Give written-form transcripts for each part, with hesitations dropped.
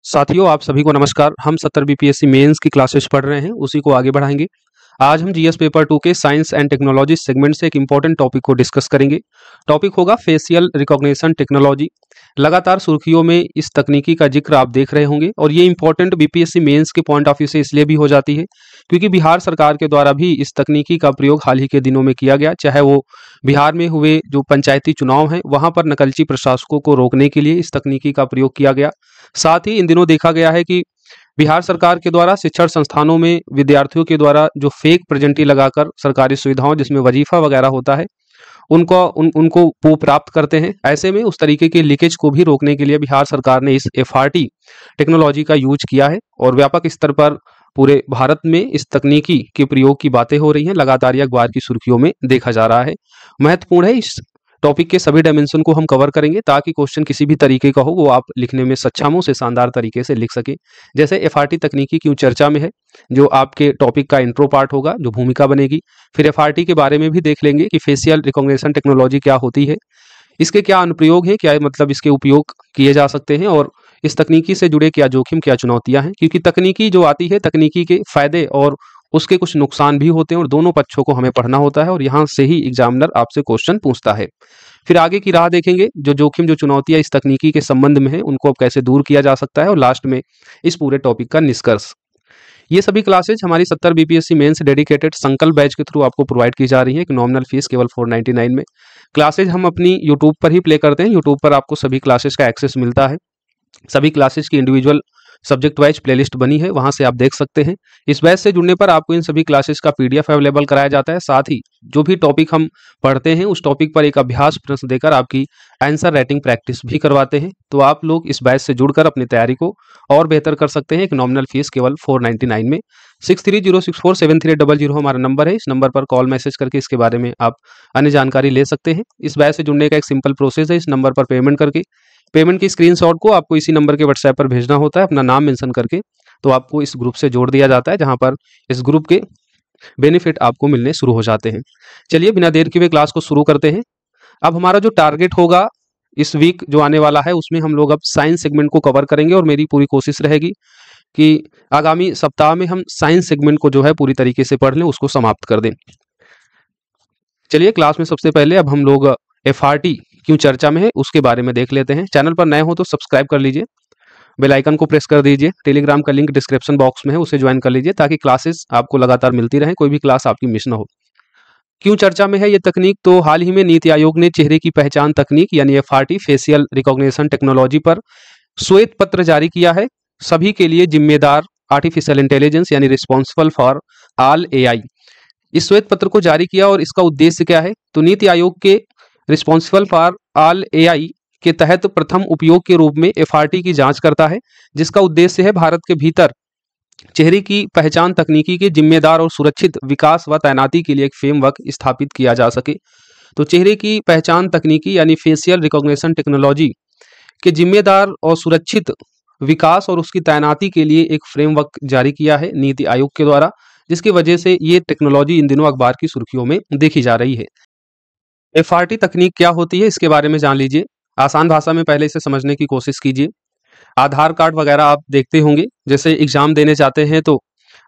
साथियों, आप सभी को नमस्कार। हम 70 बीपीएससी मेंस की क्लासेस पढ़ रहे हैं, उसी को आगे बढ़ाएंगे। आज हम जीएस पेपर 2 के साइंस एंड टेक्नोलॉजी सेगमेंट से एक इंपॉर्टेंट टॉपिक को डिस्कस करेंगे। टॉपिक होगा फेशियल रिकॉग्निशन टेक्नोलॉजी। लगातार सुर्खियों में इस तकनीकी का जिक्र आप देख रहे होंगे और ये इंपॉर्टेंट बीपीएससी मेंस के पॉइंट ऑफ व्यू से इसलिए भी हो जाती है क्योंकि बिहार सरकार के द्वारा भी इस तकनीकी का प्रयोग हाल ही के दिनों में किया गया। चाहे वो बिहार में हुए जो पंचायती चुनाव हैं, वहां पर नकलची प्रशासकों को रोकने के लिए इस तकनीकी का प्रयोग किया गया। साथ ही इन दिनों देखा गया है कि बिहार सरकार के द्वारा शिक्षण संस्थानों में विद्यार्थियों के द्वारा जो फेक प्रेजेंटी लगाकर सरकारी सुविधाओं जिसमें वजीफा वगैरह होता है उनको वो प्राप्त करते हैं। ऐसे में उस तरीके के लीकेज को भी रोकने के लिए बिहार सरकार ने इस एफआरटी टेक्नोलॉजी का यूज किया है और व्यापक स्तर पर पूरे भारत में इस तकनीकी के प्रयोग की बातें हो रही हैं। लगातार ये अखबार की सुर्खियों में देखा जा रहा है। महत्वपूर्ण है, इस टॉपिक के सभी डायमेंशन को हम कवर करेंगे ताकि क्वेश्चन किसी भी तरीके का हो वो आप लिखने में सक्षम हो, से शानदार तरीके से लिख सके। जैसे एफआरटी तकनीकी क्यों चर्चा में है, जो आपके टॉपिक का इंट्रो पार्ट होगा, जो भूमिका बनेगी। फिर एफआरटी के बारे में भी देख लेंगे कि फेशियल रिकॉग्निशन टेक्नोलॉजी क्या होती है, इसके क्या अनुप्रयोग हैं, क्या मतलब इसके उपयोग किए जा सकते हैं और इस तकनीकी से जुड़े क्या जोखिम क्या चुनौतियां हैं। क्योंकि तकनीकी जो आती है, तकनीकी के फायदे और उसके कुछ नुकसान भी होते हैं और दोनों पक्षों को हमें पढ़ना होता है और यहाँ से ही एग्जामिनर आपसे क्वेश्चन पूछता है। फिर आगे की राह देखेंगे, जो जोखिम जो चुनौतियां इस तकनीकी के संबंध में है उनको अब कैसे दूर किया जा सकता है और लास्ट में इस पूरे टॉपिक का निष्कर्ष। ये सभी क्लासेज हमारी 70 बीपीएससी मेंस डेडिकेटेड संकल्प बैच के थ्रू आपको प्रोवाइड की जा रही है। एक नॉमिनल फीस केवल 499 में। क्लासेज हम अपनी यूट्यूब पर ही प्ले करते हैं। यूट्यूब पर आपको सभी क्लासेज का एक्सेस मिलता है। सभी क्लासेज की इंडिविजुअल सब्जेक्ट वाइज प्लेलिस्ट बनी है, वहां से आप देख सकते हैं। इस बैच से जुड़ने पर आपको इन सभी क्लासेस का पीडीएफ अवेलेबल कराया जाता है। साथ ही जो भी टॉपिक हम पढ़ते हैं उस टॉपिक पर एक अभ्यास प्रश्न देकर आपकी आंसर राइटिंग प्रैक्टिस भी करवाते हैं। तो आप लोग इस बैच से जुड़कर अपनी तैयारी को और बेहतर कर सकते हैं। एक नॉमिनल फीस केवल 499 में। 6306473800 हमारा नंबर है। इस नंबर पर कॉल मैसेज करके इसके बारे में आप अन्य जानकारी ले सकते हैं। इस बैच से जुड़ने का एक सिंपल प्रोसेस है। इस नंबर पर पेमेंट करके पेमेंट की स्क्रीनशॉट को आपको इसी नंबर के व्हाट्सएप पर भेजना होता है, अपना नाम मेंशन करके। तो आपको इस ग्रुप से जोड़ दिया जाता है, जहां पर इस ग्रुप के बेनिफिट आपको मिलने शुरू हो जाते हैं। चलिए बिना देर किए क्लास को शुरू करते हैं। अब हमारा जो टारगेट होगा इस वीक जो आने वाला है, उसमें हम लोग अब साइंस सेगमेंट को कवर करेंगे और मेरी पूरी कोशिश रहेगी कि आगामी सप्ताह में हम साइंस सेगमेंट को जो है पूरी तरीके से पढ़ लें, उसको समाप्त कर दें। चलिए क्लास में सबसे पहले अब हम लोग एफआरटी क्यों चर्चा में है उसके बारे में देख लेते हैं। चैनल पर नए हो तो सब्सक्राइब कर लीजिए, बेल आइकन को प्रेस कर दीजिए। टेलीग्राम का लिंक डिस्क्रिप्शन बॉक्स में है, उसे ज्वाइन कर लीजिए ताकि क्लासेस आपको लगातार मिलती रहें, कोई भी क्लास आपकी मिस ना हो। क्यों चर्चा में है ये तकनीक, तो हाल ही में नीति आयोग ने चेहरे की पहचान तकनीक यानी एफआरटी फेशियल रिकॉग्निशन टेक्नोलॉजी पर श्वेत पत्र जारी किया है। सभी के लिए जिम्मेदार आर्टिफिशियल इंटेलिजेंस यानी रिस्पॉन्सिबल फॉर ऑल एआई, इस श्वेत पत्र को जारी किया। और इसका उद्देश्य क्या है, तो नीति आयोग के रिस्पॉन्सिबल फॉर ऑल एआई के तहत प्रथम उपयोग के रूप में एफआरटी की जांच करता है, जिसका उद्देश्य है भारत के भीतर चेहरे की पहचान तकनीकी के जिम्मेदार और सुरक्षित विकास व तैनाती के लिए एक फ्रेमवर्क स्थापित किया जा सके। तो चेहरे की पहचान तकनीकी यानी फेशियल रिकॉग्निशन टेक्नोलॉजी के जिम्मेदार और सुरक्षित विकास और उसकी तैनाती के लिए एक फ्रेमवर्क जारी किया है नीति आयोग के द्वारा, जिसकी वजह से ये टेक्नोलॉजी इन दिनों अखबार की सुर्खियों में देखी जा रही है। एफआरटी तकनीक क्या होती है इसके बारे में जान लीजिए। आसान भाषा में पहले इसे समझने की कोशिश कीजिए। आधार कार्ड वगैरह आप देखते होंगे, जैसे एग्जाम देने जाते हैं तो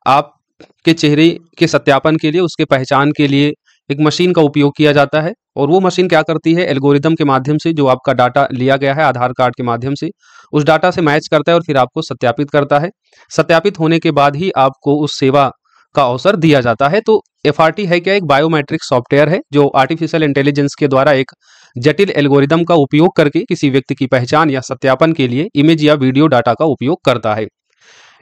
आपके चेहरे के सत्यापन के लिए, उसके पहचान के लिए एक मशीन का उपयोग किया जाता है। और वो मशीन क्या करती है, एल्गोरिदम के माध्यम से जो आपका डाटा लिया गया है आधार कार्ड के माध्यम से, उस डाटा से मैच करता है और फिर आपको सत्यापित करता है। सत्यापित होने के बाद ही आपको उस सेवा का अवसर दिया जाता है। तो एफआरटी है क्या, एक बायोमेट्रिक सॉफ्टवेयर है जो आर्टिफिशियल इंटेलिजेंस के द्वारा एक जटिल एल्गोरिदम का उपयोग करके किसी व्यक्ति की पहचान या सत्यापन के लिए इमेज या वीडियो डाटा का उपयोग करता है।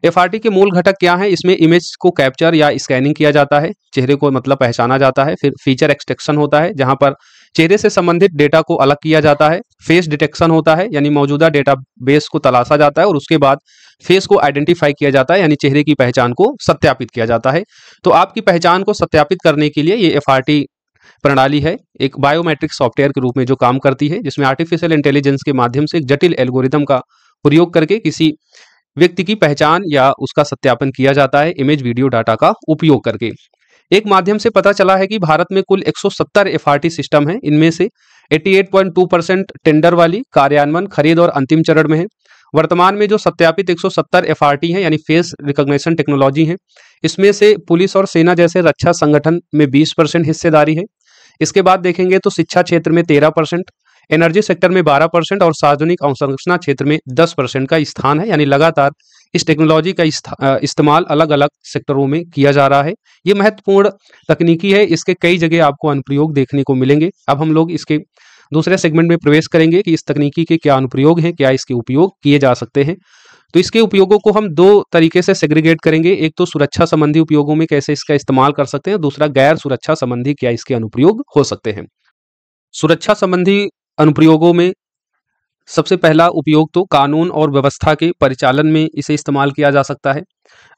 एफआरटी के मूल घटक क्या हैं, इसमें इमेज को कैप्चर या स्कैनिंग किया जाता है, चेहरे को मतलब पहचाना जाता है। फिर फीचर एक्सट्रैक्शन होता है, जहां पर चेहरे से संबंधित डेटा को अलग किया जाता है। फेस डिटेक्शन होता है, यानी मौजूदा डेटा बेस को तलाशा जाता है और उसके बाद फेस को आइडेंटिफाई किया जाता है, यानी चेहरे की पहचान को सत्यापित किया जाता है। तो आपकी पहचान को सत्यापित करने के लिए ये एफआरटी प्रणाली है, एक बायोमेट्रिक सॉफ्टवेयर के रूप में जो काम करती है, जिसमें आर्टिफिशियल इंटेलिजेंस के माध्यम से एक जटिल एल्गोरिदम का प्रयोग करके किसी व्यक्ति की पहचान या उसका सत्यापन किया जाता है इमेज वीडियो डाटा का उपयोग करके। एक माध्यम से पता चला है कि भारत में कुल 170 एफआरटी सिस्टम है। इनमें से 88.2% टेंडर वाली कार्यान्वयन, खरीद और अंतिम चरण में है वर्तमान में जो सत्यापित 170 एफआरटी हैं यानी फेस रिकॉग्निशन टेक्नोलॉजी है, इसमें से पुलिस और सेना जैसे रक्षा संगठन में 20% हिस्सेदारी है। इसके बाद देखेंगे तो शिक्षा क्षेत्र में 13%, एनर्जी सेक्टर में 12% और सार्वजनिक अवसंरचना क्षेत्र में 10% का स्थान है। यानी लगातार इस टेक्नोलॉजी का इस्तेमाल अलग अलग सेक्टरों में किया जा रहा है। ये महत्वपूर्ण तकनीकी है, इसके कई जगह आपको अनुप्रयोग देखने को मिलेंगे। अब हम लोग इसके दूसरे सेगमेंट में प्रवेश करेंगे कि इस तकनीकी के क्या अनुप्रयोग हैं, क्या इसके उपयोग किए जा सकते हैं। तो इसके उपयोगों को हम दो तरीके से सेग्रीगेट करेंगे। एक तो सुरक्षा संबंधी उपयोगों में कैसे इसका इस्तेमाल कर सकते हैं, दूसरा गैर सुरक्षा संबंधी क्या इसके अनुप्रयोग हो सकते हैं। सुरक्षा संबंधी अनुप्रयोगों में सबसे पहला उपयोग तो कानून और व्यवस्था के परिचालन में इसे इस्तेमाल किया जा सकता है।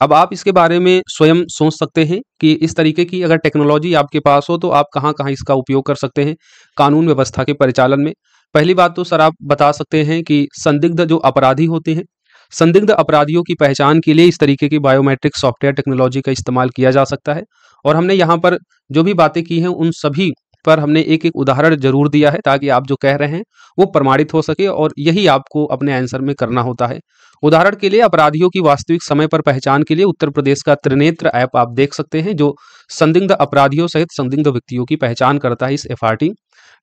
अब आप इसके बारे में स्वयं सोच सकते हैं कि इस तरीके की अगर टेक्नोलॉजी आपके पास हो तो आप कहाँ कहाँ इसका उपयोग कर सकते हैं कानून व्यवस्था के परिचालन में। पहली बात तो सर आप बता सकते हैं कि संदिग्ध जो अपराधी होते हैं, संदिग्ध अपराधियों की पहचान के लिए इस तरीके की बायोमेट्रिक सॉफ्टवेयर टेक्नोलॉजी का इस्तेमाल किया जा सकता है। और हमने यहाँ पर जो भी बातें की हैं उन सभी पर हमने एक एक उदाहरण जरूर दिया है ताकि आप जो कह रहे हैं वो प्रमाणित हो सके, और यही आपको अपने आंसर में करना होता है। उदाहरण के लिए अपराधियों की वास्तविक समय पर पहचान के लिए उत्तर प्रदेश का त्रिनेत्र ऐप आप देख सकते हैं, जो संदिग्ध अपराधियों सहित संदिग्ध व्यक्तियों की पहचान करता है इस एफआरटी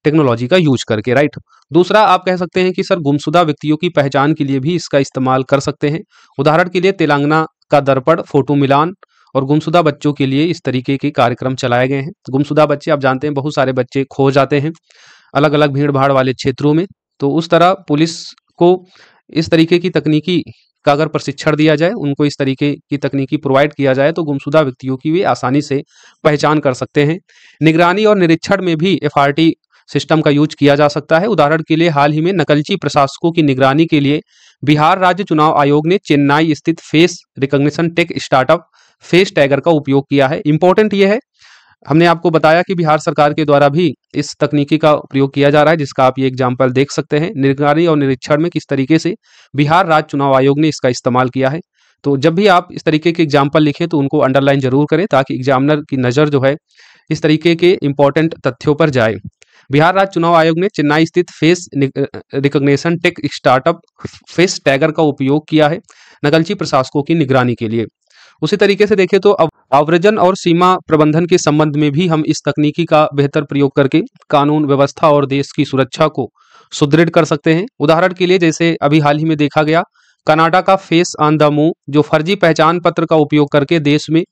टेक्नोलॉजी का यूज करके, राइट। दूसरा आप कह सकते हैं कि सर गुमशुदा व्यक्तियों की पहचान के लिए भी इसका इस्तेमाल कर सकते हैं। उदाहरण के लिए तेलंगाना का दर्पण फोटो मिलान और गुमशुदा बच्चों के लिए इस तरीके के कार्यक्रम चलाए गए हैं। गुमशुदा बच्चे आप जानते हैं बहुत सारे बच्चे खो जाते हैं अलग अलग भीड़ भाड़ वाले क्षेत्रों में, तो उस तरह पुलिस को इस तरीके की तकनीकी का अगर प्रशिक्षण दिया जाए, उनको इस तरीके की तकनीकी प्रोवाइड किया जाए तो गुमशुदा व्यक्तियों की भी आसानी से पहचान कर सकते हैं। निगरानी और निरीक्षण में भी एफआरटी सिस्टम का यूज किया जा सकता है। उदाहरण के लिए हाल ही में नकलची प्रशासकों की निगरानी के लिए बिहार राज्य चुनाव आयोग ने चेन्नई स्थित face recognition tech startup face tagger का उपयोग किया है। इंपॉर्टेंट ये है, हमने आपको बताया कि बिहार सरकार के द्वारा भी इस तकनीकी का प्रयोग किया जा रहा है, जिसका आप ये एग्जाम्पल देख सकते हैं। निगरानी और निरीक्षण में किस तरीके से बिहार राज्य चुनाव आयोग ने इसका इस्तेमाल किया है। तो जब भी आप इस तरीके के एग्जाम्पल लिखें तो उनको अंडरलाइन जरूर करें ताकि एग्जामिनर की नज़र जो है इस तरीके के इंपॉर्टेंट तथ्यों पर जाए। बिहार राज्य चुनाव आयोग ने चेन्नई स्थित face recognition tech startup face tagger का उपयोग किया है नकलची प्रशासकों की निगरानी के लिए। उसी तरीके से देखें तो अब आव्रजन और सीमा प्रबंधन के संबंध में भी हम इस तकनीकी का बेहतर प्रयोग करके कानून व्यवस्था और देश की सुरक्षा को सुदृढ़ कर सकते हैं। उदाहरण के लिए जैसे अभी हाल ही में देखा गया कनाडा का फेस ऑन द मूव, जो फर्जी पहचान पत्र का उपयोग करके देश में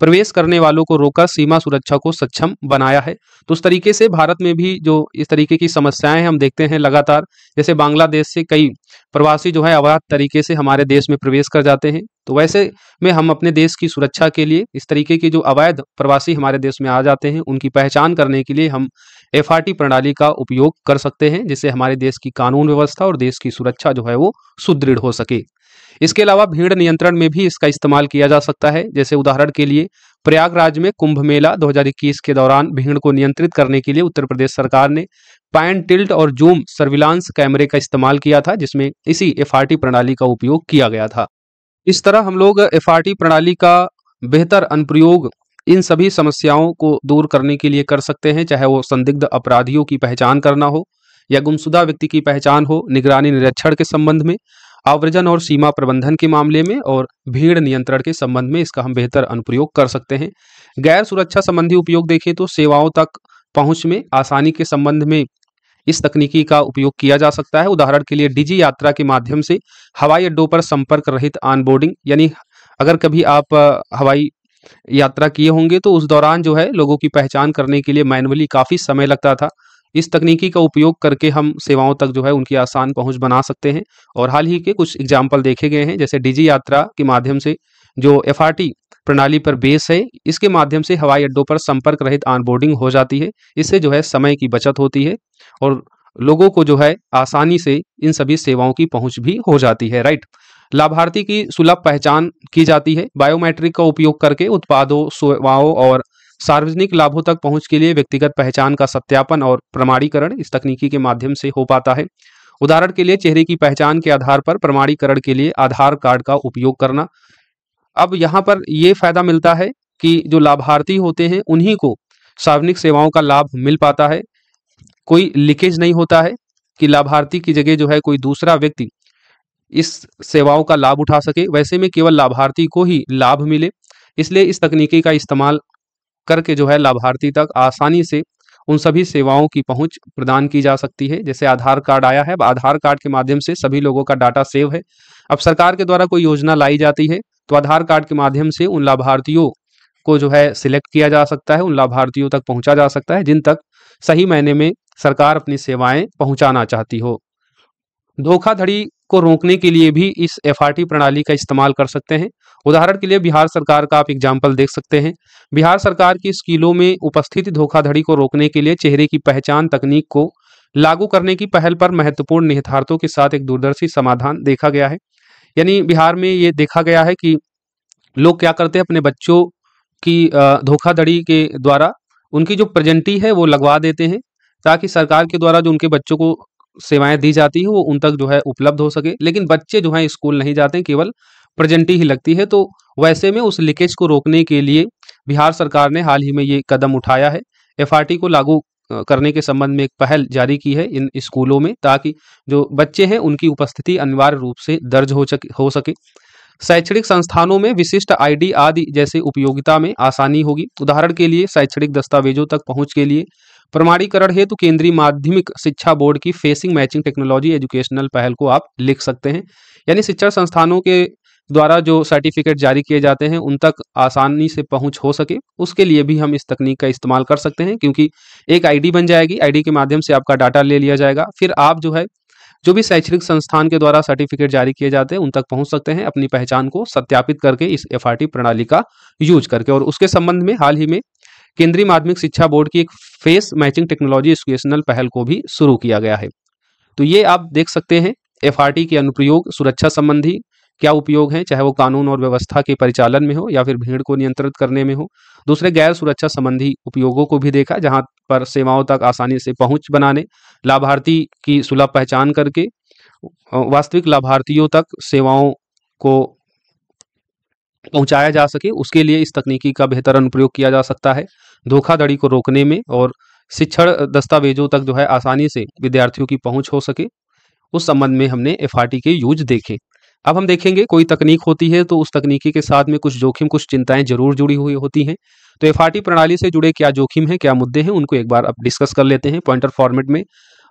प्रवेश करने वालों को रोककर सीमा सुरक्षा को सक्षम बनाया है। तो उस तरीके से भारत में भी जो इस तरीके की समस्याएं हम देखते हैं लगातार, जैसे बांग्लादेश से कई प्रवासी जो है अवैध तरीके से हमारे देश में प्रवेश कर जाते हैं, तो वैसे में हम अपने देश की सुरक्षा के लिए इस तरीके के जो अवैध प्रवासी हमारे देश में आ जाते हैं उनकी पहचान करने के लिए हम एफआरटी प्रणाली का उपयोग कर सकते हैं, जिससे हमारे देश की कानून व्यवस्था और देश की सुरक्षा जो है वो सुदृढ़ हो सके। इसके अलावा भीड़ नियंत्रण में भी इसका इस्तेमाल किया जा सकता है। जैसे उदाहरण के लिए प्रयागराज में कुंभ मेला 2021 के दौरान भीड़ को नियंत्रित करने के लिए उत्तर प्रदेश सरकार ने पैन टिल्ट और जूम सर्विलांस कैमरे का इस्तेमाल किया था, जिसमें इसी एफआरटी प्रणाली का उपयोग किया गया था। इस तरह हम लोग एफआरटी प्रणाली का बेहतर अनुप्रयोग इन सभी समस्याओं को दूर करने के लिए कर सकते हैं, चाहे वो संदिग्ध अपराधियों की पहचान करना हो या गुमशुदा व्यक्ति की पहचान हो, निगरानी निरीक्षण के संबंध में, आव्रजन और सीमा प्रबंधन के मामले में और भीड़ नियंत्रण के संबंध में इसका हम बेहतर अनुप्रयोग कर सकते हैं। गैर सुरक्षा संबंधी उपयोग देखें तो सेवाओं तक पहुंच में आसानी के संबंध में इस तकनीकी का उपयोग किया जा सकता है। उदाहरण के लिए डिजी यात्रा के माध्यम से हवाई अड्डों पर संपर्क रहित ऑनबोर्डिंग, यानी अगर कभी आप हवाई यात्रा किए होंगे तो उस दौरान जो है लोगों की पहचान करने के लिए मैनुअली काफ़ी समय लगता था। इस तकनीकी का उपयोग करके हम सेवाओं तक जो है उनकी आसान पहुंच बना सकते हैं। और हाल ही के कुछ एग्जाम्पल देखे गए हैं, जैसे डिजी यात्रा के माध्यम से जो एफआरटी प्रणाली पर बेस है, इसके माध्यम से हवाई अड्डों पर संपर्क रहित ऑनबोर्डिंग हो जाती है। इससे जो है समय की बचत होती है और लोगों को जो है आसानी से इन सभी सेवाओं की पहुंच भी हो जाती है, राइट। लाभार्थी की सुलभ पहचान की जाती है। बायोमेट्रिक का उपयोग करके उत्पादों, सेवाओं और सार्वजनिक लाभों तक पहुंच के लिए व्यक्तिगत पहचान का सत्यापन और प्रमाणीकरण इस तकनीकी के माध्यम से हो पाता है। उदाहरण के लिए चेहरे की पहचान के आधार पर प्रमाणीकरण के लिए आधार कार्ड का उपयोग करना। अब यहाँ पर ये फायदा मिलता है कि जो लाभार्थी होते हैं उन्हीं को सार्वजनिक सेवाओं का लाभ मिल पाता है। कोई लीकेज नहीं होता है कि लाभार्थी की जगह जो है कोई दूसरा व्यक्ति इस सेवाओं का लाभ उठा सके, वैसे में केवल लाभार्थी को ही लाभ मिले। इसलिए इस तकनीकी का इस्तेमाल करके जो है लाभार्थी तक आसानी से उन सभी सेवाओं की पहुंच प्रदान की जा सकती है। जैसे आधार कार्ड आया है, अब आधार कार्ड के माध्यम से सभी लोगों का डाटा सेव है। अब सरकार के द्वारा कोई योजना लाई जाती है तो आधार कार्ड के माध्यम से उन लाभार्थियों को जो है सिलेक्ट किया जा सकता है, उन लाभार्थियों तक पहुंचा जा सकता है जिन तक सही मायने में सरकार अपनी सेवाएं पहुंचाना चाहती हो। धोखाधड़ी को रोकने के लिए भी इस एफआरटी प्रणाली का इस्तेमाल कर सकते हैं। उदाहरण के लिए बिहार सरकार का आप एग्जाम्पल देख सकते हैं। बिहार सरकार की स्कीलों में उपस्थित धोखाधड़ी को रोकने के लिए चेहरे की पहचान तकनीक को लागू करने की पहल पर महत्वपूर्ण निहितार्थों के साथ एक दूरदर्शी समाधान देखा गया है। यानी बिहार में ये देखा गया है कि लोग क्या करते हैं, अपने बच्चों की धोखाधड़ी के द्वारा उनकी जो प्रेजेंटी है वो लगवा देते हैं, ताकि सरकार के द्वारा जो उनके बच्चों को सेवाएं दी जाती है वो उन तक जो है उपलब्ध हो सके। लेकिन बच्चे जो हैं स्कूल नहीं जाते हैं, केवल प्रेजेंटी ही लगती है। तो वैसे में उस लीकेज को रोकने के लिए बिहार सरकार ने हाल ही में ये कदम उठाया है। एफआरटी को लागू करने के संबंध में एक पहल जारी की है इन स्कूलों में, ताकि जो बच्चे हैं उनकी उपस्थिति अनिवार्य रूप से दर्ज हो सके। शैक्षणिक संस्थानों में विशिष्ट आईडी आदि जैसे उपयोगिता में आसानी होगी। उदाहरण के लिए शैक्षणिक दस्तावेजों तक पहुंच के लिए प्रमाणीकरण हेतु केंद्रीय माध्यमिक शिक्षा बोर्ड की फेसिंग मैचिंग टेक्नोलॉजी एजुकेशनल पहल को आप लिख सकते हैं। यानी शिक्षा संस्थानों के द्वारा जो सर्टिफिकेट जारी किए जाते हैं उन तक आसानी से पहुंच हो सके, उसके लिए भी हम इस तकनीक का इस्तेमाल कर सकते हैं। क्योंकि एक आईडी बन जाएगी, आईडी के माध्यम से आपका डाटा ले लिया जाएगा, फिर आप जो है जो भी शैक्षणिक संस्थान के द्वारा सर्टिफिकेट जारी किए जाते हैं उन तक पहुंच सकते हैं अपनी पहचान को सत्यापित करके इस एफआरटी प्रणाली का यूज करके। और उसके संबंध में हाल ही में केंद्रीय माध्यमिक शिक्षा बोर्ड की एक फेस मैचिंग टेक्नोलॉजी एजुकेशनल पहल को भी शुरू किया गया है। तो ये आप देख सकते हैं एफआरटी के अनुप्रयोग सुरक्षा संबंधी क्या उपयोग हैं, चाहे वो कानून और व्यवस्था के परिचालन में हो या फिर भीड़ को नियंत्रित करने में हो। दूसरे गैर सुरक्षा संबंधी उपयोगों को भी देखा, जहां पर सेवाओं तक आसानी से पहुंच बनाने, लाभार्थी की सुलभ पहचान करके वास्तविक लाभार्थियों तक सेवाओं को पहुंचाया जा सके, उसके लिए इस तकनीकी का बेहतर अनुप्रयोग किया जा सकता है। धोखाधड़ी को रोकने में और शिक्षण दस्तावेजों तक जो है आसानी से विद्यार्थियों की पहुंच हो सके, उस संबंध में हमने एफआरटी के यूज देखे। अब हम देखेंगे कोई तकनीक होती है तो उस तकनीकी के साथ में कुछ जोखिम, कुछ चिंताएं जरूर जुड़ी हुई होती हैं। तो एफआरटी प्रणाली से जुड़े क्या जोखिम है, क्या मुद्दे हैं, उनको एक बार अब डिस्कस कर लेते हैं पॉइंटर फॉर्मेट में।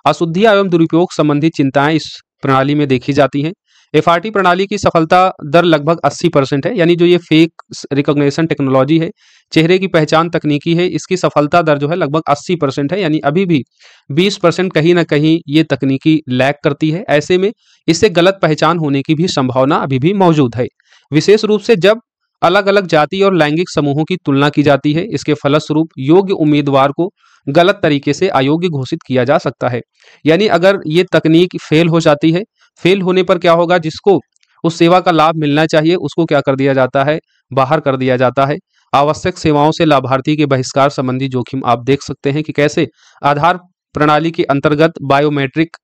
अशुद्धियां एवं दुरुपयोग संबंधी चिंताएं इस प्रणाली में देखी जाती हैं। एफआरटी प्रणाली की सफलता दर लगभग 80% है। यानी जो ये फेक रिकॉग्निशन टेक्नोलॉजी है, चेहरे की पहचान तकनीकी है, इसकी सफलता दर जो है लगभग 80% है। यानी अभी भी 20% कहीं ना कहीं ये तकनीकी लैग करती है। ऐसे में इससे गलत पहचान होने की भी संभावना अभी भी मौजूद है, विशेष रूप से जब अलग अलग जाति और लैंगिक समूहों की तुलना की जाती है। इसके फलस्वरूप योग्य उम्मीदवार को गलत तरीके से अयोग्य घोषित किया जा सकता है। यानी अगर ये तकनीक फेल हो जाती है, फेल होने पर क्या होगा, जिसको उस सेवा का लाभ मिलना चाहिए उसको क्या कर दिया जाता है, बाहर कर दिया जाता है। आवश्यक सेवाओं से लाभार्थी के बहिष्कार संबंधी जोखिम आप देख सकते हैं कि कैसे आधार प्रणाली के अंतर्गत बायोमेट्रिक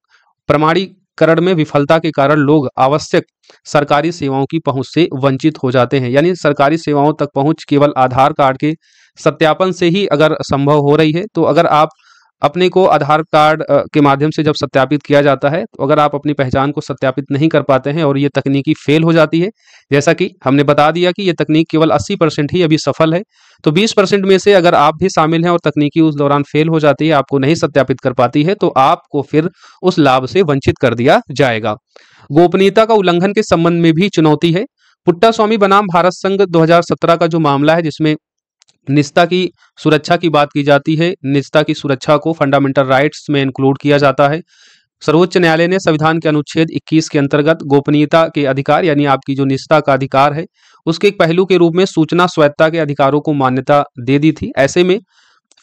प्रमाणीकरण में विफलता के कारण लोग आवश्यक सरकारी सेवाओं की पहुंच से वंचित हो जाते हैं। यानी सरकारी सेवाओं तक पहुंच केवल आधार कार्ड के सत्यापन से ही अगर संभव हो रही है, तो अगर आप अपने को आधार कार्ड के माध्यम से जब सत्यापित किया जाता है, तो अगर आप अपनी पहचान को सत्यापित नहीं कर पाते हैं और ये तकनीकी फेल हो जाती है, जैसा कि हमने बता दिया कि ये तकनीक केवल 80% ही अभी सफल है, तो 20% में से अगर आप भी शामिल हैं और तकनीकी उस दौरान फेल हो जाती है, आपको नहीं सत्यापित कर पाती है, तो आपको फिर उस लाभ से वंचित कर दिया जाएगा। गोपनीयता का उल्लंघन के संबंध में भी चुनौती है। पुट्टास्वामी बनाम भारत संघ 2017 का जो मामला है, जिसमें निजता की सुरक्षा की बात की जाती है, निजता की सुरक्षा को फंडामेंटल राइट्स में इंक्लूड किया जाता है। सर्वोच्च न्यायालय ने संविधान के अनुच्छेद 21 के अंतर्गत गोपनीयता के अधिकार, यानी आपकी जो निजता का अधिकार है, उसके एक पहलू के रूप में सूचना स्वायत्तता के अधिकारों को मान्यता दे दी थी। ऐसे में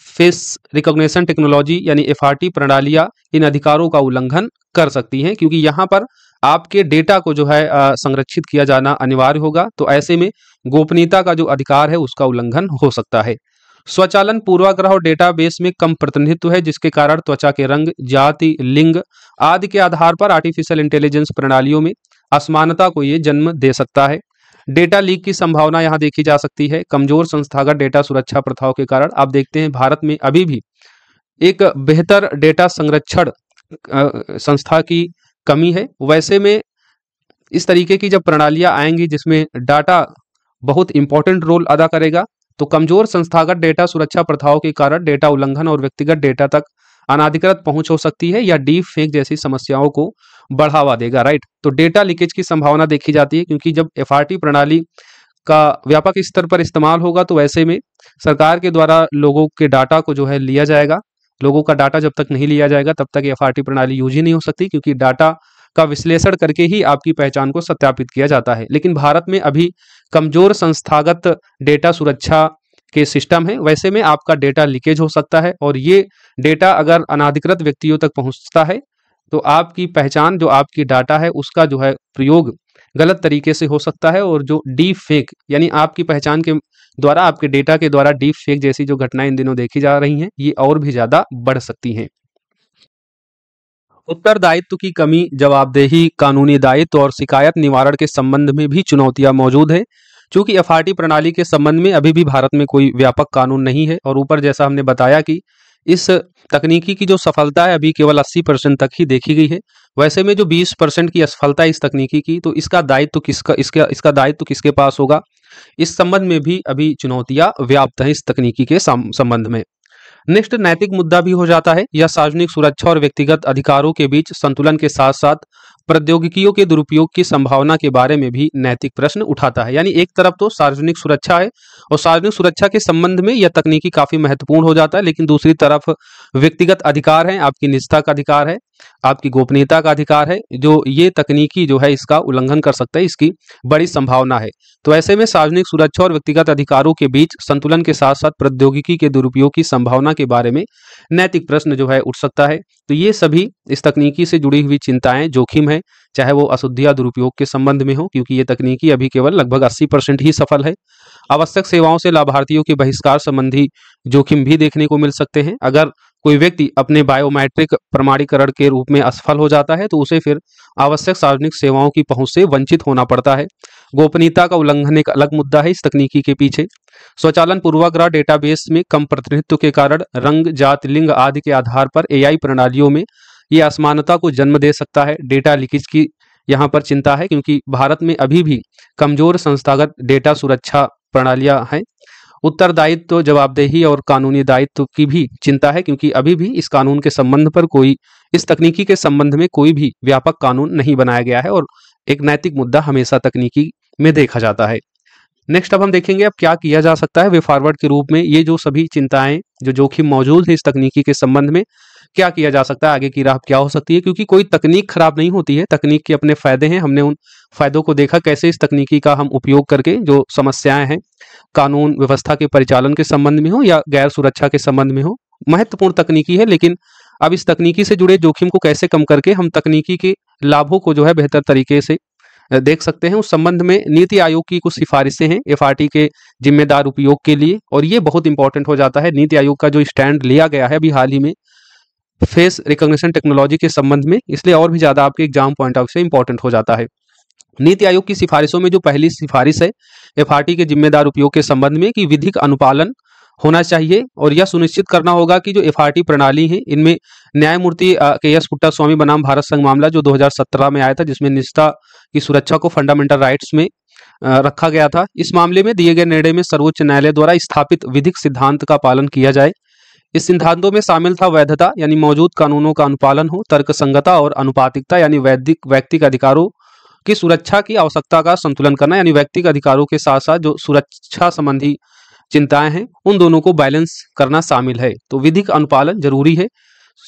फेस रिकॉग्निशन टेक्नोलॉजी यानी एफआरटी प्रणालियां इन अधिकारों का उल्लंघन कर सकती हैं, क्योंकि यहाँ पर आपके डेटा को जो है संरक्षित किया जाना अनिवार्य होगा। तो ऐसे में गोपनीयता का जो अधिकार है उसका उल्लंघन हो सकता है। स्वचालन पूर्वाग्रह और डेटाबेस में कम प्रतिनिधित्व है, जिसके कारण त्वचा के रंग, जाति, लिंग आदि के आधार पर आर्टिफिशियल इंटेलिजेंस प्रणालियों में असमानता को ये जन्म दे सकता है। डेटा लीक की संभावना यहाँ देखी जा सकती है। कमजोर संस्थागत डेटा सुरक्षा प्रथाओं के कारण आप देखते हैं भारत में अभी भी एक बेहतर डेटा संरक्षण संस्था की कमी है। वैसे में इस तरीके की जब प्रणालियां आएंगी जिसमें डाटा बहुत इंपॉर्टेंट रोल अदा करेगा, तो कमजोर संस्थागत डेटा सुरक्षा प्रथाओं के कारण डेटा उल्लंघन और व्यक्तिगत डेटा तक अनाधिकृत पहुंच हो सकती है या डीप फेक जैसी समस्याओं को बढ़ावा देगा। राइट, तो डेटा लीकेज की संभावना देखी जाती है, क्योंकि जब एफआरटी प्रणाली का व्यापक स्तर पर इस्तेमाल होगा तो ऐसे में सरकार के द्वारा लोगों के डाटा को जो है लिया जाएगा। लोगों का डाटा जब तक नहीं लिया जाएगा तब तक एफआरटी प्रणाली यूज ही नहीं हो सकती, क्योंकि डाटा का विश्लेषण करके ही आपकी पहचान को सत्यापित किया जाता है। लेकिन भारत में अभी कमजोर संस्थागत डेटा सुरक्षा के सिस्टम है, वैसे में आपका डेटा लीकेज हो सकता है, और ये डेटा अगर अनाधिकृत व्यक्तियों तक पहुंचता है तो आपकी पहचान, जो आपकी डाटा है उसका जो है प्रयोग गलत तरीके से हो सकता है, और जो डीप फेक यानी आपकी पहचान के द्वारा, आपके डेटा के द्वारा डीप फेक जैसी जो घटनाएं इन दिनों देखी जा रही हैं, ये और भी ज्यादा बढ़ सकती हैं। उत्तरदायित्व की कमी, जवाबदेही, कानूनी दायित्व और शिकायत निवारण के संबंध में भी चुनौतियां मौजूद है। चूंकि एफआरटी प्रणाली के संबंध में अभी भी भारत में कोई व्यापक कानून नहीं है, और ऊपर जैसा हमने बताया कि इस तकनीकी की जो सफलता है अभी केवल 80% तक ही देखी गई है। वैसे में जो 20% की असफलता है इस तकनीकी की, तो इसका दायित्व इसका दायित्व किसके पास होगा, इस संबंध में भी अभी चुनौतियां व्याप्त हैं इस तकनीकी के संबंध में। नेक्स्ट, नैतिक मुद्दा भी हो जाता है। यह सार्वजनिक सुरक्षा और व्यक्तिगत अधिकारों के बीच संतुलन के साथ साथ प्रौद्योगिकियों के दुरुपयोग की संभावना के बारे में भी नैतिक प्रश्न उठाता है। यानी एक तरफ तो सार्वजनिक सुरक्षा है, और सार्वजनिक सुरक्षा के संबंध में यह तकनीकी काफी महत्वपूर्ण हो जाता है, लेकिन दूसरी तरफ व्यक्तिगत अधिकार है, आपकी निजता का अधिकार है, आपकी गोपनीयता का अधिकार है, जो ये तकनीकी जो है इसका उल्लंघन कर सकता है, इसकी बड़ी संभावना है। तो ऐसे में सार्वजनिक सुरक्षा और व्यक्तिगत अधिकारों के बीच संतुलन के साथ साथ प्रौद्योगिकी के दुरुपयोग की संभावना के बारे में नैतिक प्रश्न जो है उठ सकता है। तो ये सभी इस तकनीकी से जुड़ी हुई चिंताएं, जोखिम है, चाहे वो अशुद्धि या दुरुपयोग के संबंध में हो, क्योंकि ये तकनीकी अभी केवल लगभग 80% ही सफल है। आवश्यक सेवाओं से लाभार्थियों के बहिष्कार संबंधी जोखिम भी देखने को मिल सकते हैं। अगर कोई व्यक्ति अपने बायोमेट्रिक प्रमाणीकरण के रूप में असफल हो जाता है तो उसे फिर आवश्यक सार्वजनिक सेवाओं की पहुंच से वंचित होना पड़ता है। गोपनीयता का उल्लंघन एक अलग मुद्दा है इस तकनीकी के पीछे। स्वचालन पूर्वाग्रह डेटाबेस में कम प्रतिनिधित्व के कारण रंग, जाति, लिंग आदि के आधार पर एआई प्रणालियों में ये असमानता को जन्म दे सकता है। डेटा लीकेज की यहाँ पर चिंता है, क्योंकि भारत में अभी भी कमजोर संस्थागत डेटा सुरक्षा प्रणालियां हैं। उत्तरदायित्व, जवाबदेही और कानूनी दायित्व की भी चिंता है, क्योंकि अभी भी इस कानून के संबंध पर इस तकनीकी के संबंध में कोई भी व्यापक कानून नहीं बनाया गया है, और एक नैतिक मुद्दा हमेशा तकनीकी में देखा जाता है। नेक्स्ट अब हम देखेंगे अब क्या किया जा सकता है वे फॉरवर्ड के रूप में। ये जो सभी चिंताएं, जो जोखिम मौजूद है इस तकनीकी के संबंध में, क्या किया जा सकता है, आगे की राह क्या हो सकती है, क्योंकि कोई तकनीक खराब नहीं होती है, तकनीक के अपने फायदे हैं। हमने उन फायदों को देखा कैसे इस तकनीकी का हम उपयोग करके जो समस्याएं हैं कानून व्यवस्था के परिचालन के संबंध में हो या गैर सुरक्षा के संबंध में हो, महत्वपूर्ण तकनीकी है। लेकिन अब इस तकनीकी से जुड़े जोखिम को कैसे कम करके हम तकनीकी के लाभों को जो है बेहतर तरीके से देख सकते हैं, उस संबंध में नीति आयोग की कुछ सिफारिशें हैं एफआरटी के जिम्मेदार उपयोग के लिए, और ये बहुत इंपॉर्टेंट हो जाता है। नीति आयोग का जो स्टैंड लिया गया है अभी हाल ही में फेस रिकॉग्निशन टेक्नोलॉजी के संबंध में, इसलिए और भी ज्यादा आपके एग्जाम पॉइंट ऑफ से इंपॉर्टेंट हो जाता है। नीति आयोग की सिफारिशों में जो पहली सिफारिश है एफआरटी के जिम्मेदार उपयोग के संबंध में कि विधिक अनुपालन होना चाहिए, और यह सुनिश्चित करना होगा कि जो एफआरटी प्रणाली है इनमें न्यायमूर्ति के.एस. पुट्टास्वामी बनाम भारत संघ मामला जो 2017 में आया था, जिसमें निजता की सुरक्षा को फंडामेंटल राइट्स में रखा गया था। इस मामले में दिए गए निर्णय में सर्वोच्च न्यायालय द्वारा स्थापित विधिक सिद्धांत का पालन किया जाए। इस सिद्धांतों में शामिल था वैधता यानी मौजूद कानूनों का अनुपालन हो, तर्कसंगता और अनुपातिकता यानी व्यक्तिगत अधिकारों की सुरक्षा की आवश्यकता का संतुलन करना, यानी व्यक्तिगत अधिकारों के साथ साथ जो सुरक्षा संबंधी चिंताएं हैं उन दोनों को बैलेंस करना शामिल है। तो विधिक अनुपालन जरूरी है।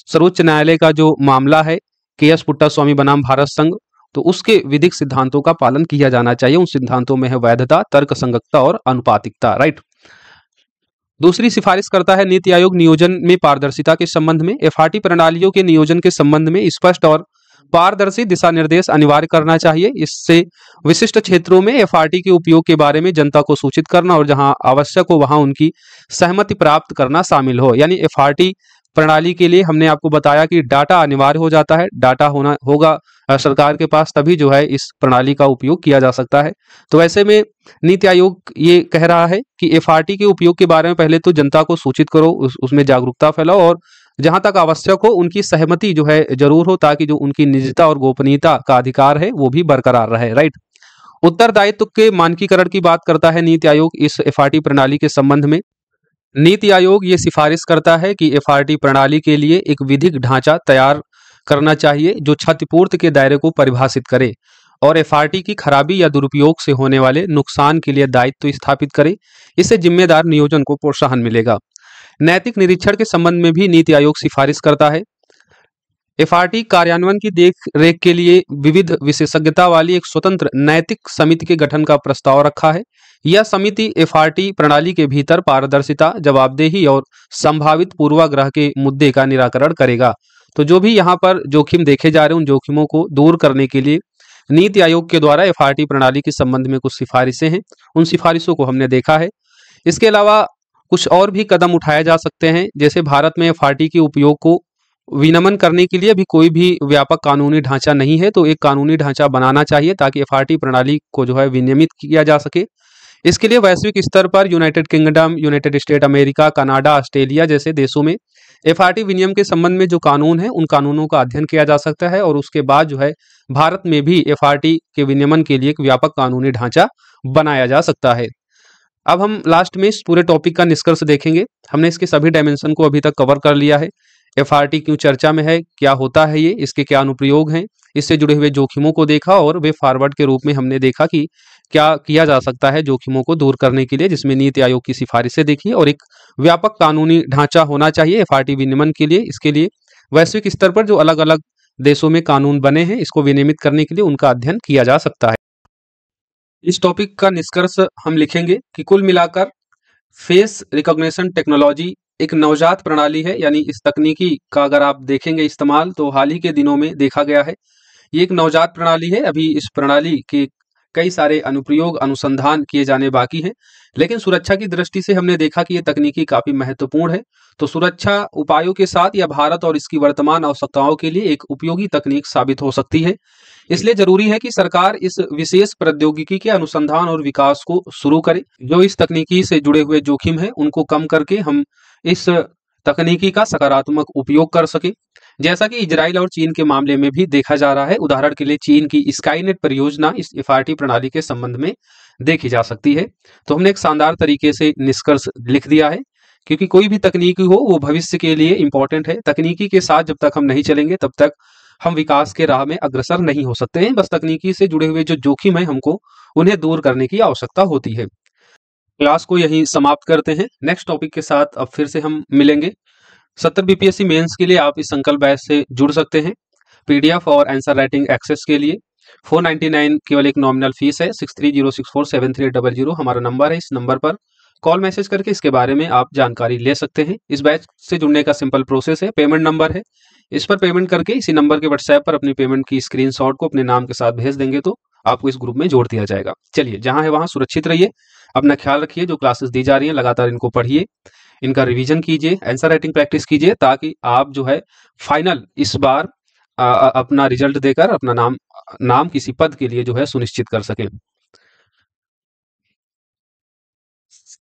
सर्वोच्च न्यायालय का जो मामला है के.एस. पुट्टास्वामी बनाम भारत संघ, तो उसके विधिक सिद्धांतों का पालन किया जाना चाहिए। उन सिद्धांतों में है वैधता, तर्कसंगतता और अनुपातिकता। राइट। दूसरी सिफारिश करता है नीति आयोग नियोजन में पारदर्शिता के संबंध में। एफआरटी प्रणालियों के नियोजन के संबंध में स्पष्ट और पारदर्शी दिशा निर्देश अनिवार्य करना चाहिए। इससे विशिष्ट क्षेत्रों में एफआरटी के उपयोग के बारे में जनता को सूचित करना और जहां आवश्यक हो वहां उनकी सहमति प्राप्त करना शामिल हो। यानी एफआरटी प्रणाली के लिए हमने आपको बताया कि डाटा अनिवार्य हो जाता है, डाटा होना होगा सरकार के पास, तभी जो है इस प्रणाली का उपयोग किया जा सकता है। तो ऐसे में नीति आयोग ये कह रहा है कि एफआरटी के उपयोग के बारे में पहले तो जनता को सूचित करो, उसमें जागरूकता फैलाओ, और जहां तक आवश्यक हो उनकी सहमति जो है जरूर हो, ताकि जो उनकी निजता और गोपनीयता का अधिकार है वो भी बरकरार रहे। राइट। उत्तरदायित्व के मानकीकरण की बात करता है नीति आयोग इस एफआरटी प्रणाली के संबंध में। नीति आयोग ये सिफारिश करता है कि एफआरटी प्रणाली के लिए एक विधिक ढांचा तैयार करना चाहिए जो क्षतिपूर्ति के दायरे को परिभाषित करे और एफआरटी की खराबी या दुरुपयोग से होने वाले नुकसान के लिए दायित्व स्थापित करे। इससे जिम्मेदार नियोजन को प्रोत्साहन मिलेगा। नैतिक निरीक्षण के संबंध में भी नीति आयोग सिफारिश करता है। एफआरटी कार्यान्वयन की देख रेख के लिए विविध विशेषज्ञता वाली एक स्वतंत्र नैतिक समिति के गठन का प्रस्ताव रखा है। यह समिति एफआरटी प्रणाली के भीतर पारदर्शिता, जवाबदेही और संभावित पूर्वाग्रह के मुद्दे का निराकरण करेगा। तो जो भी यहाँ पर जोखिम देखे जा रहे हैं उन जोखिमों को दूर करने के लिए नीति आयोग के द्वारा एफआरटी प्रणाली के संबंध में कुछ सिफारिशें हैं, उन सिफारिशों को हमने देखा है। इसके अलावा कुछ और भी कदम उठाए जा सकते हैं, जैसे भारत में एफआरटी के उपयोग को विनियमन करने के लिए अभी कोई भी व्यापक कानूनी ढांचा नहीं है, तो एक कानूनी ढांचा बनाना चाहिए ताकि एफआरटी प्रणाली को जो है विनियमित किया जा सके। इसके लिए वैश्विक स्तर पर United kingdom, United state America, Canada, Australia जैसे देशों में एफआरटी विनियम के संबंध में जो कानून है उन कानूनों का अध्ययन किया जा सकता है और उसके बाद जो है भारत में भी एफआरटी के विनियमन के लिए एक व्यापक कानूनी ढांचा बनाया जा सकता है। अब हम लास्ट में इस पूरे टॉपिक का निष्कर्ष देखेंगे। हमने इसके सभी डायमेंशन को अभी तक कवर कर लिया है। एफआरटी क्यों चर्चा में है, क्या होता है ये, इसके क्या अनुप्रयोग हैं, इससे जुड़े हुए जोखिमों को देखा और वे फॉरवर्ड के रूप में हमने देखा कि क्या किया जा सकता है जोखिमों को दूर करने के लिए, जिसमें नीति आयोग की सिफारिशें देखी और एक व्यापक कानूनी ढांचा होना चाहिए एफआरटी विनियमन के लिए। इसके लिए वैश्विक स्तर पर जो अलग अलग देशों में कानून बने हैं इसको विनियमित करने के लिए उनका अध्ययन किया जा सकता है। इस टॉपिक का निष्कर्ष हम लिखेंगे कि कुल मिलाकर फेस रिकॉग्निशन टेक्नोलॉजी एक नवजात प्रणाली है, यानी इस तकनीकी का अगर आप देखेंगे इस्तेमाल तो हाल ही के दिनों में देखा गया है। ये एक नवजात प्रणाली है, अभी इस प्रणाली के कई सारे अनुप्रयोग अनुसंधान किए जाने बाकी हैं, लेकिन सुरक्षा की दृष्टि से हमने देखा कि ये तकनीकी काफी महत्वपूर्ण है। तो सुरक्षा उपायों के साथ यह भारत और इसकी वर्तमान आवश्यकताओं के लिए एक उपयोगी तकनीक साबित हो सकती है। इसलिए जरूरी है कि सरकार इस विशेष प्रौद्योगिकी के अनुसंधान और विकास को शुरू करे। जो इस तकनीकी से जुड़े हुए जोखिम है उनको कम करके हम इस तकनीकी का सकारात्मक उपयोग कर सके, जैसा कि इजराइल और चीन के मामले में भी देखा जा रहा है। उदाहरण के लिए चीन की स्काईनेट परियोजना इस एफआरटी प्रणाली के संबंध में देखी जा सकती है। तो हमने एक शानदार तरीके से निष्कर्ष लिख दिया है, क्योंकि कोई भी तकनीकी हो वो भविष्य के लिए इंपॉर्टेंट है। तकनीकी के साथ जब तक हम नहीं चलेंगे तब तक हम विकास के राह में अग्रसर नहीं हो सकते हैं। बस तकनीकी से जुड़े हुए जो जोखिम है हमको उन्हें दूर करने की आवश्यकता होती है। क्लास को यहीं समाप्त करते हैं। नेक्स्ट टॉपिक के साथ अब फिर से हम मिलेंगे। 70 बीपीएससी मेंस के लिए आप इस संकल्प बैच से जुड़ सकते हैं। पीडीएफ और आंसर राइटिंग एक्सेस के लिए 499 केवल एक नॉमिनल फीस है। 6306473800 हमारा नंबर है। इस नंबर पर कॉल मैसेज करके इसके बारे में आप जानकारी ले सकते हैं। इस बैच से जुड़ने का सिंपल प्रोसेस है, पेमेंट नंबर है, इस पर पेमेंट करके इसी नंबर के व्हाट्सएप पर अपनी पेमेंट की स्क्रीनशॉट को अपने नाम के साथ भेज देंगे तो आपको इस ग्रुप में जोड़ दिया जाएगा। चलिए, जहां है वहां सुरक्षित रहिए, अपना ख्याल रखिए। जो क्लासेस दी जा रही हैं लगातार इनको पढ़िए, इनका रिवीजन कीजिए, आंसर राइटिंग प्रैक्टिस कीजिए, ताकि आप जो है फाइनल इस बार अपना रिजल्ट देकर अपना नाम किसी पद के लिए जो है सुनिश्चित कर सकें।